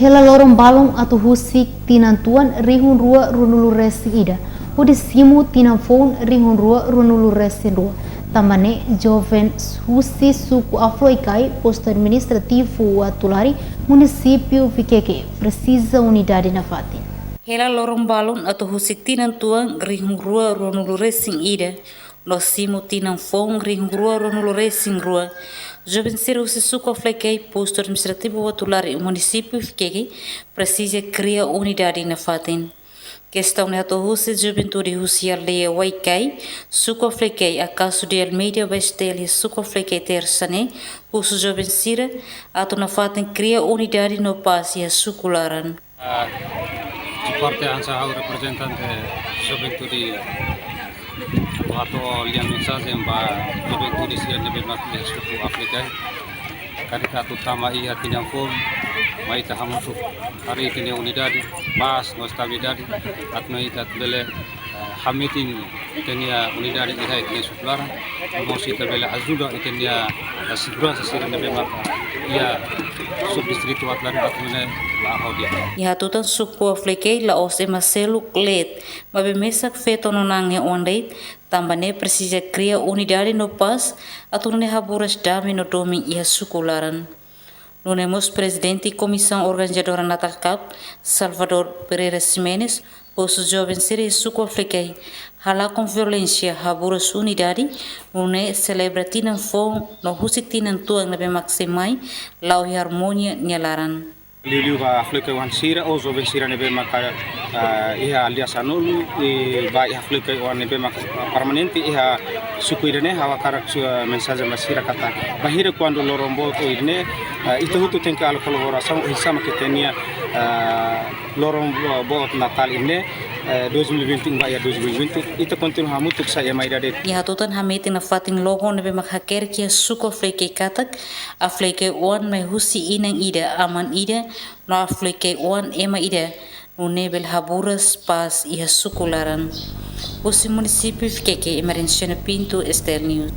Hela lorong balong atau husik tinantuan rihun rua runulu resi ida. Udi simu tinan phone rihun rua runulu resi rua. Tamane joven husi suku afroikai posto administrativo atulari município Viqueque precisa unidade na fatin. Hela lorong balon atau husik tinan tuang rihung rua ronulu racing ida lo simu tinan fong rihung rua ronulu racing rua jovem ser husi suco flekei posto administrativo atulari município Viqueque precisa criar unidade na fatin. Questão de ato husi juventude husi aldeia waikai suco flekei acaso de Almeida Bastelha suco flekei tersane husu jovem sira ato na fatin cria unidade no passe a sucularan. Parte ansa representante juventude atau lian mensaje mba juventude sia nebe makli suku Afrika karika utama ia tinang fom mai ta hamusu hari kini unidade mas no estabilidade atno ita bele hamitin tenia unidade iha ikne suplara mosi ta bele ajuda itenia segurança sia nebe mak ia subdistrito atlan atmene Ihatutan suku Afrika la os emaselu klet, mabe mesak feto nonang ya ondait, tambane precisa cria unidade no pas, atau ne haburas dami no domi iha suku laran. Nunemos presidente Comissão Organizadora Natal Cup, Salvador Pereira Ximenes, posto jovem siri suku Afrika, hala com violência haburas unidade, nune celebra tinan fong no husik tinan tuang nabe maksimai, lau harmonia nyalaran. Liu ba Afrika wan sira o zo ben sira nebe maka iha alias anulu ba iha Afrika wan nebe maka permanente iha suku irene hawa karak mensaje masira kata bahira quando lorombo to irene itu hutu tenka al colaboração sama ketenia lorombo natal ini 2020 ba ya 2020 itu continua hamutuk saya mai dade ihatutan hameti na fatin logo nebe makhaker kia suko Afrika katak Afrika wan mai husi inang ida aman ida no Afrika wan ema ida no nebel haburas pas iha sukularan. Husi município Viqueque, Emerência Pinto, Estel News.